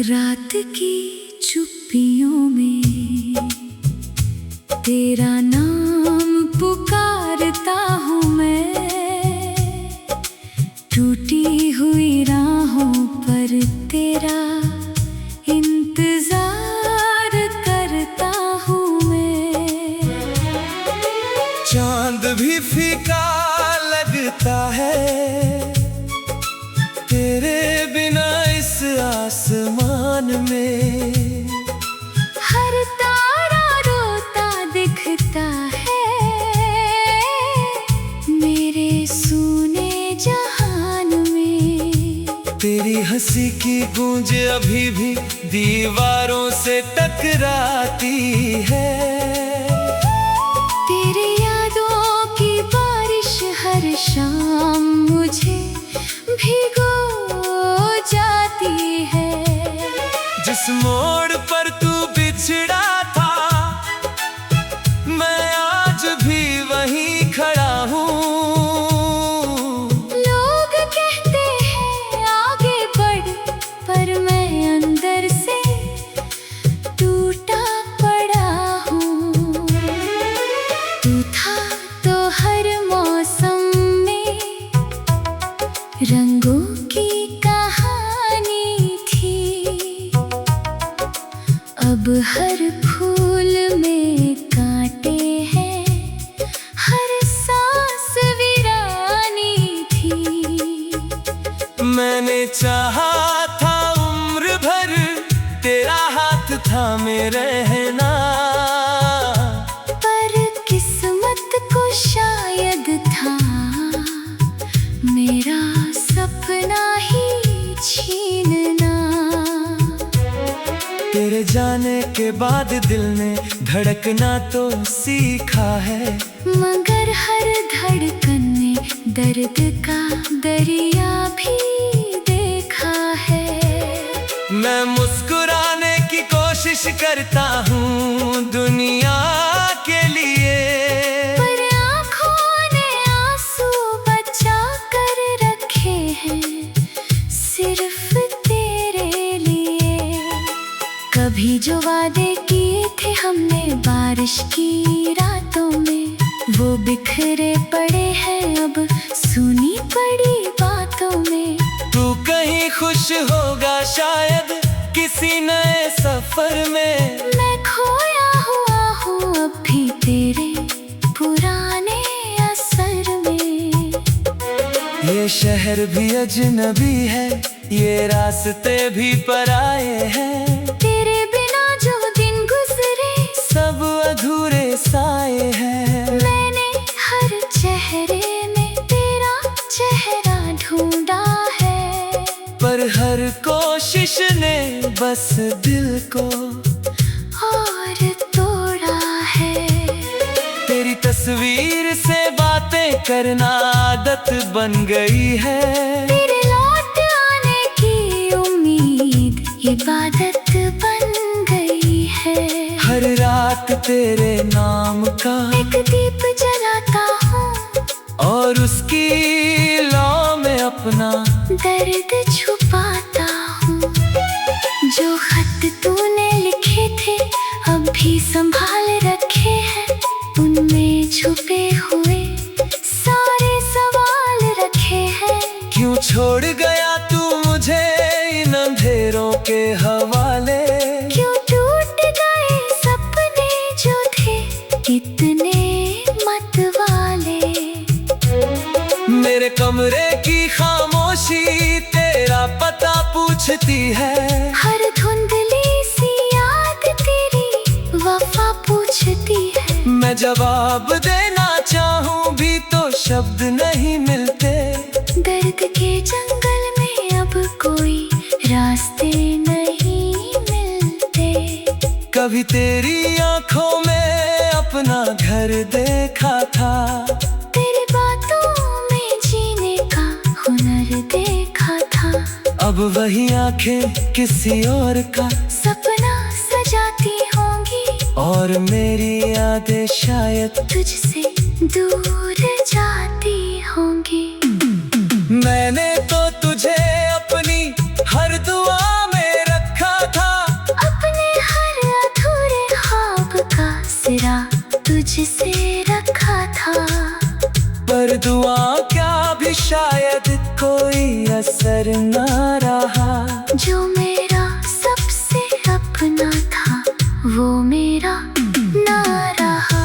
रात की चुप्पियों में तेरा नाम पुकारता हूँ मैं। टूटी हुई राहों पर तेरा इंतजार करता हूँ मैं। चांद भी फीका लगता है तेरे बिना इस आसमान में। हर तारा रोता दिखता है मेरे सूने जहान में। तेरी हंसी की गूंज अभी भी दीवारों से टकराती है। तेरी यादों की बारिश हर शाम मुझे भिगो जाती है। जिस मोड़ पर तू बिछड़ा था मैं आज भी वहीं खड़ा हूँ। लोग कहते हैं आगे बढ़, पर मैं अंदर से टूटा पड़ा हूँ। तू था तो हर मौसम में रंगों की कहानी थी। अब हर फूल में कांटे हैं, हर सांस वीरानी थी। मैंने चाहा था उम्र भर तेरा हाथ थामे रहना, पर किस्मत को शायद था मेरा सपना ही छीनना। तेरे जाने के बाद दिल ने धड़कना तो सीखा है, मगर हर धड़कन ने दर्द का दरिया भी देखा है। मैं मुस्कुराने की कोशिश करता हूँ दुनिया के लिए, पर आँखों ने आंसू बचा कर रखे हैं सिर्फ तेरे लिए। कभी जो वादे किए थे हमने बारिश की रातों में, वो बिखरे पड़े हैं अब सुनी पड़ी बातों में। तू कहीं खुश होगा शायद किसी नए सफर में। मैं खोया हुआ हूँ अब भी तेरे पुराने असर में। ये शहर भी अजनबी है, ये रास्ते भी पराए हैं। तेरे बिना जो दिन गुजरे सब अधूरे साए हैं। मैंने हर चेहरे में तेरा चेहरा ढूंढा है, पर हर कोशिश ने बस दिल को और तोड़ा है। तेरी तस्वीर से बातें करना आदत बन गई है। तेरे लौट आने की उम्मीद इबादत बन गई है। हर रात तेरे नाम का एक दीप जलाता हूँ और उसकी लौ में अपना दर्द छुपाता हूँ। जो खत तूने लिखे थे अब भी संभाल रखे हैं, उनमें छुपे हुए सारे सवाल रखे हैं। क्यों छोड़ गया तू मुझे इन अंधेरों के हवाले। क्यों टूट गए सपने जो थे इतने मत वाले। मेरे कमरे की खामोशी तेरा पता पूछती है। हर धुंधली सी याद तेरी वफा पूछती है। मैं जवाब देना चाहूँ भी तो शब्द नहीं मिलते। दर्द के जंगल में अब कोई रास्ते नहीं मिलते। कभी तेरी आंखों में अपना घर देखा था, तेरी बातों में जीने का हुनर देखा था। अब वही आंखें किसी और का सपना सजाती होंगी, और मेरी यादें शायद तुझसे दूर जाती होंगी। मैंने तो तुझे अपनी हर दुआ में रखा दुआ क्या भी शायद कोई असर न रहा। जो मेरा सबसे अपना था वो मेरा ना रहा।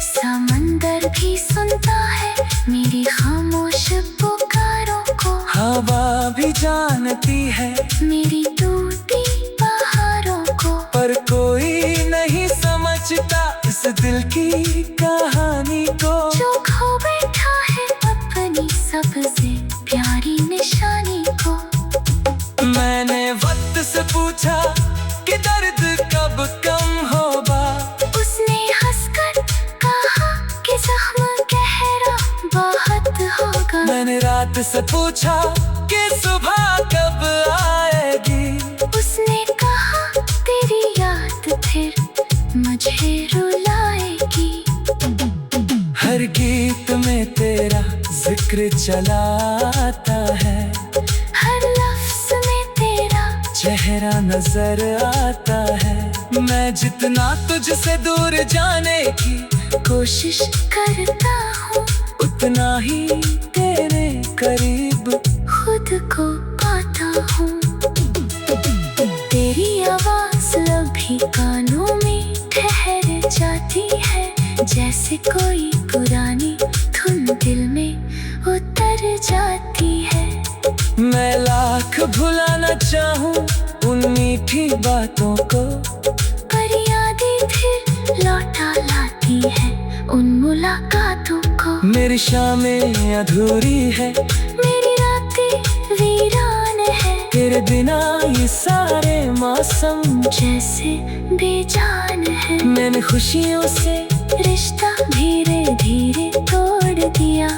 समंदर भी सुनता है मेरी खामोश पुकारों को। हवा भी जानती है मेरी टूटी बहारों को। पर कोई नहीं समझता इस दिल की कहानी को। जो खो बैठा है अपनी सबसे प्यारी निशानी को। मैंने वक्त से पूछा कि दर्द कब कम होगा। उसने हंसकर कहा कि जख्म गहरा बहुत होगा। मैंने रात से पूछा कि सुबह कब आएगी। उसने कहा तेरी याद फिर मुझे रुलाएगी। हर गीत में तेरा जिक्र चला आता है। हर लफ्ज़ में तेरा चेहरा नजर आता है। मैं जितना तुझसे दूर जाने की कोशिश करता हूँ उतना ही तेरे करीब खुद को पाता हूँ। तेरी आवाज़ अभी कानों में ठहर जाती है। जैसे कोई पुरानी धुन दिल में उतर जाती है। मैं लाख भुलाना चाहूँ उन मीठी बातों को। पर यादें फिर लौटा लाती है उन मुलाकातों को। मेरी शामें अधूरी है, मेरी रातें वीरान है। तेरे बिना ये सारे मौसम जैसे बेजान है। मैंने खुशियों से रिश्ता धीरे धीरे तोड़ दिया।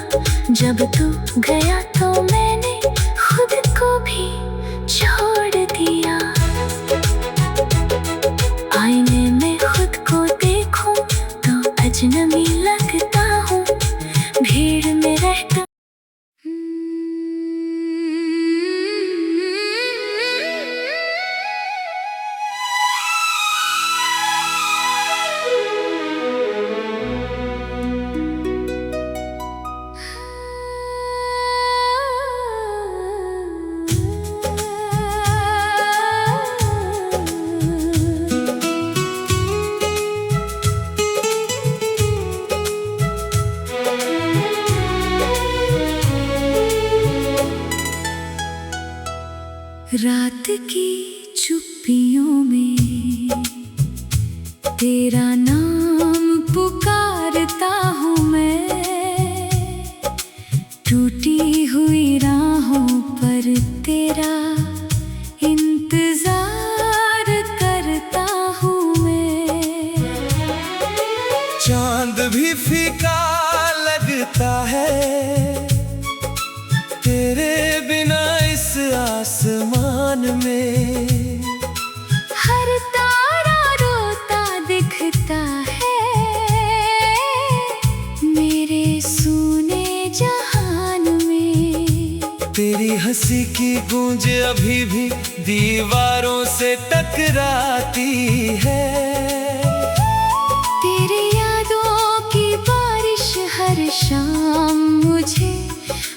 जब तू गया तो मैंने खुद को भी छोड़ दिया। आईने में खुद को देखूं तो अजनबी लगता हूँ। भीड़ में रहता रात की चुप्पियों में तेरा नाम पुकारता हूँ मैं। टूटी हुई राहों पर तेरा इंतजार करता हूँ मैं। चांद भी फीका लगता है तेरे बिना इस आसमान में। हर तारा रोता दिखता है मेरे सूने जहान में। तेरी हंसी की गूंज अभी भी दीवारों से टकराती है। तेरी यादों की बारिश हर शाम मुझे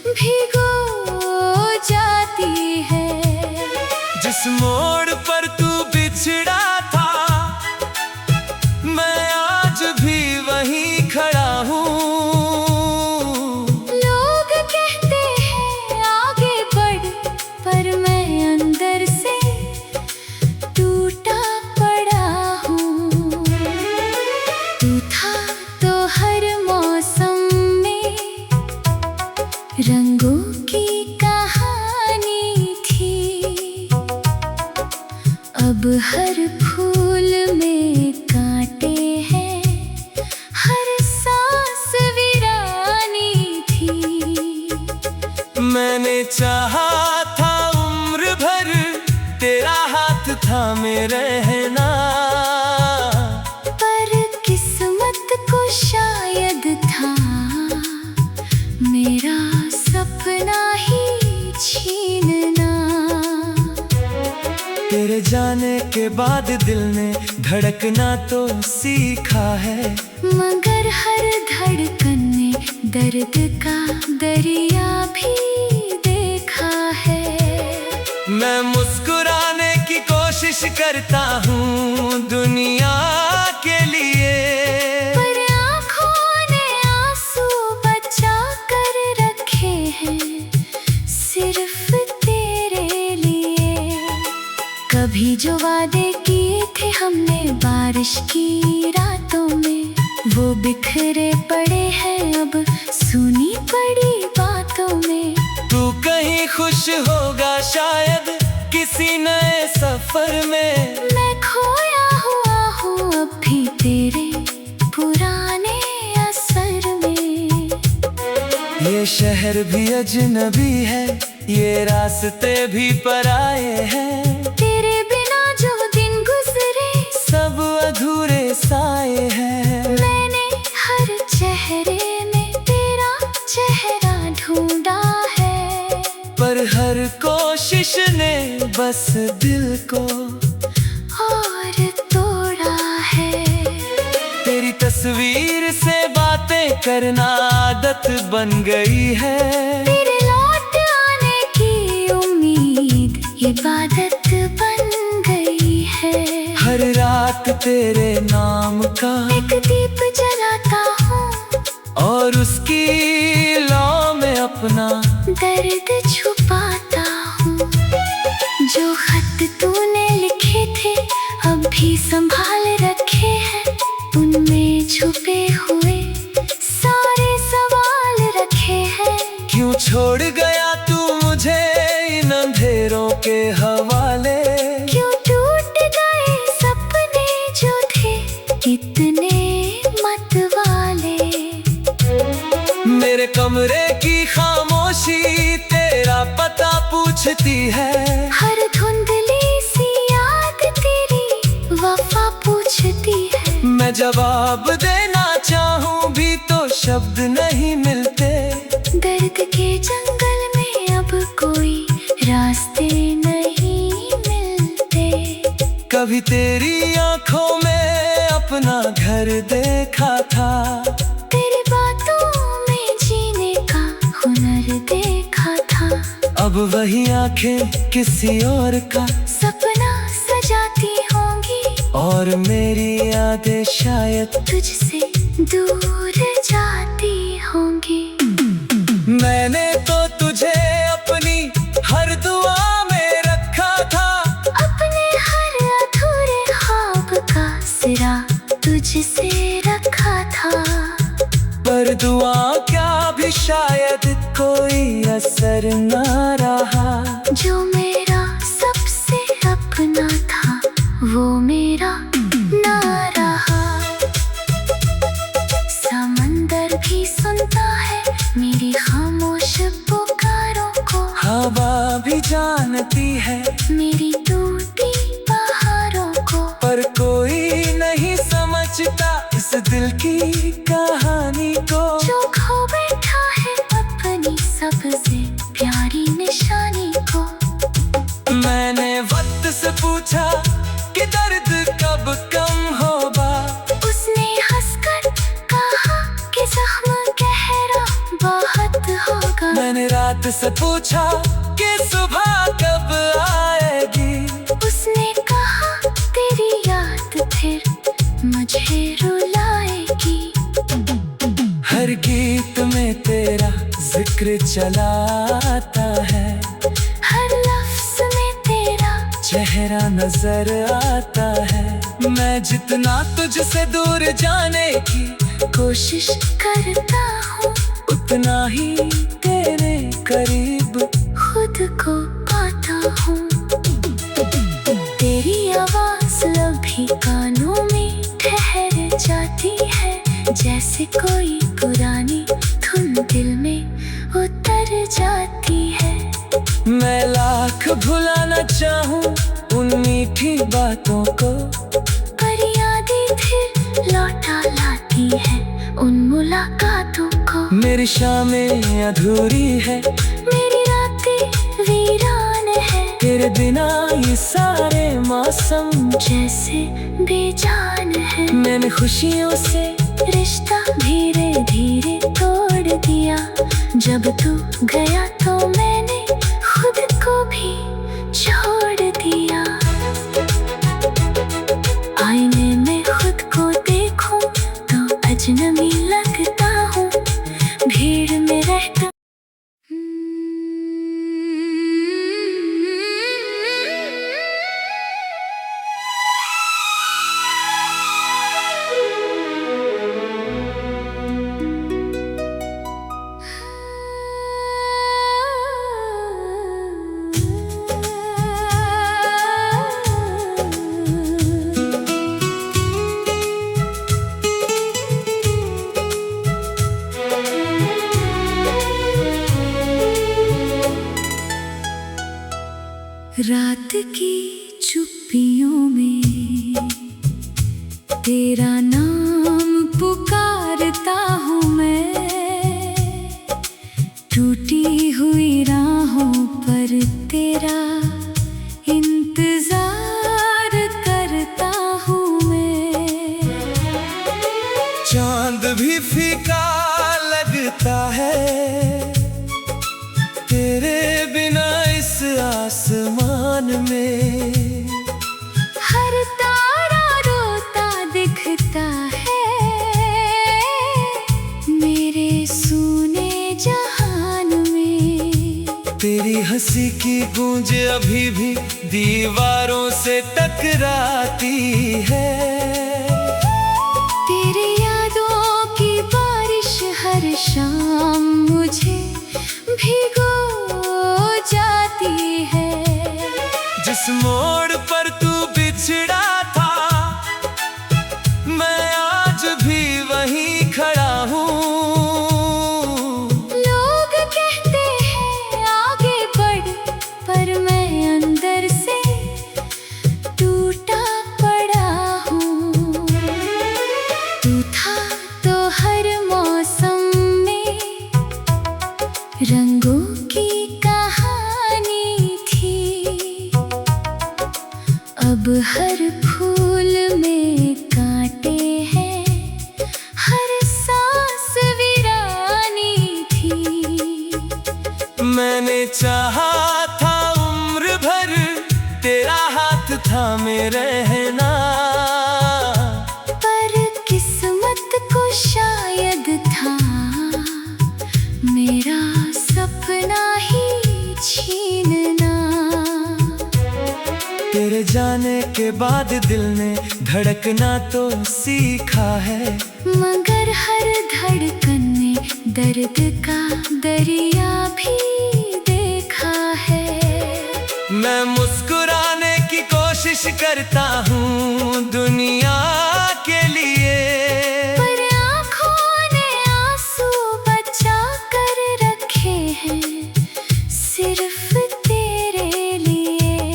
भिगो जाती है। जिस मोड़ पर तू बिछड़ा था मैं आज भी वहीं खड़ा हूँ। लोग कहते हैं आगे बढ़ पर मैं अंदर से टूटा पड़ा हूँ। तू था तो हर मौसम में रंगों की कहानी थी। अब हर फूल में कांटे हैं, हर सांस वीरानी थी। मैंने चाहा था उम्र भर तेरा हाथ थामे रहना। पर किस्मत को शायद था मेरा सपना ही छीनना। तेरे जाने के बाद दिल ने धड़कना तो सीखा है, मगर हर धड़कन ने दर्द का दरिया भी देखा है। मैं मुस्कुराने की कोशिश करता हूँ दुनिया के लिए, पर आँखों ने आंसू बचा कर रखे हैं सिर्फ तेरे लिए। कभी जो वादे किए थे हमने बारिश की रातों में, वो बिखरे पड़े हैं अब सुनी पड़ी बातों में। तू कहीं खुश होगा शायद किसी नए सफर में, मैं खोया हुआ हूँ अब भी तेरे पुराने असर में। ये शहर भी अजनबी है, ये रास्ते भी पराए हैं, तेरे बिना जो दिन गुजरे सब अधूरे साए हैं। मैंने हर चेहरे में तेरा चेहरा ढूंढा है, पर हर कोशिश ने बस दिल को और तोड़ा है। तेरी तस्वीर से बातें करना आदत बन गई है, तेरे लौट आने की उम्मीद इबादत बन गई है। हर रात तेरे नाम का एक दीप जलाता हूँ और उसकी लौ में अपना दर्द छुपाता हूँ। जो खत तूने लिखे थे अब भी संभाल रखे हैं, उनमें छुपे हुए सारे सवाल रखे हैं। क्यों छोड़ गया तू मुझे इन अंधेरों के हवाले, क्यों टूट गए सपने जो थे इतने मतवाले। मेरे कमरे की खामोशी तेरा पता पूछती है, हर धुंधली सी याद तेरी वफा पूछती है। मैं जवाब देना चाहूँ भी तो शब्द नहीं मिलते। दर्द के जंगल में अब कोई रास्ते नहीं मिलते। कभी तेरी आंखों में अपना घर देखा था, तेरी बातों में जीने का हुनर देखा था। अब वही आंखें किसी और का सपना सजाती होंगी और मेरी यादें शायद तुझसे दूर जाती होंगी। मैंने तो तुझे अपनी हर दुआ में रखा था, अपने हर अधूरे ख्वाब का सिरा तुझसे रखा था। पर दुआ क्या भी शायद कोई असर न रहा। जो मेरा सबसे अपना था वो मेरा ना रहा। समंदर भी सुनता है मेरी खामोश पुकारों को, हवा भी जानती है मेरी टूटी बहारों को। पर कोई नहीं समझता इस दिल की कहानी को, जो खो बैठा है अपनी सबसे प्यारी निशानी को। मैंने वक्त से पूछा कि दर्द कब कम होगा, उसने हंसकर कहा कि जख्म गहरा बहुत होगा। मैंने रात से पूछा कि सुबह कब आएगी, उसने कहा तेरी याद फिर मुझे रुलाएगी। हर गीत में तेरा जिक्र चला आता है, हर लफ्ज में तेरा चेहरा नजर आता है। मैं जितना तुझसे दूर जाने की कोशिश करता हूँ, उतना ही तेरे करीब खुद को पाता हूँ। तेरी आवाज अभी कानों में ठहर जाती है, जैसे कोई पुरानी धुन दिल में उतर जाती है। मैं लाख भुलाना चाहूँ उन मीठी बातों को, पर यादें फिर लौटा लाती है उन मुलाकातों को। मेरी शामें अधूरी है, मेरी रातें वीरान है, तेरे बिना ये सारे मौसम जैसे बेजान है। मैंने खुशियों से रिश्ता धीरे धीरे तोड़ मोड़ दिया। जब तू गया तो मैंने खुद को भी छोड़ दिया। आईने में खुद को देखूं तो अजनबी लगता हूँ, भीड़ में रहता। रात की चुप्पियों में तेरा नाम पुकारता हूँ मैं। टूटी हुई राहों पर तेरा इंतजार करता हूँ मैं। चांद भी फीका लगता है तेरे बिना इस आसमान में। हर तारा रोता दिखता है मेरे सूने जहान में। तेरी हंसी की गूंज अभी भी दीवारों से टकराती है। तेरी यादों की बारिश हर शाम मुझे भिगो जाती है। जिस मोड़ पर तू बिछड़ा था मैं आज भी वहीं खड़ा हूँ। लोग कहते हैं आगे बढ़, पर मैं अंदर से टूटा पड़ा हूँ। तू था तो हर मौसम में रंगों की कहानी थी। अब हर फूल में कांटे हैं, हर सांस वीरानी थी। मैंने चाहा था उम्र भर तेरा हाथ थामे रहना, पर किस्मत को शायद था मेरा सपना ही छीनना। तेरे जाने के बाद दिल ने धड़कना तो सीखा है, मगर हर धड़कन ने दर्द का दरिया भी देखा है। मैं मुस्कुराने की कोशिश करता हूँ दुनिया के लिए, पर आँखों ने आंसू बचा कर रखे हैं सिर्फ तेरे लिए।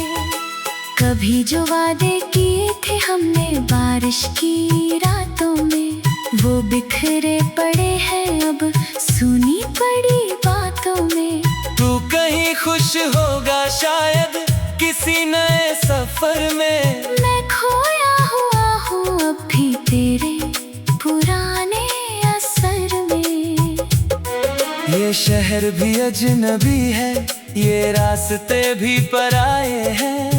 कभी जो वादे किए थे हमने बारिश की रातों में, वो बिखरे पड़े हैं अब सुनी पड़ी बातों में। तू कहीं खुश होगा शायद किसी नए सफर में। मैं खोया हुआ हूँ अब भी तेरे पुराने असर में। ये शहर भी अजनबी है, ये रास्ते भी पराए हैं।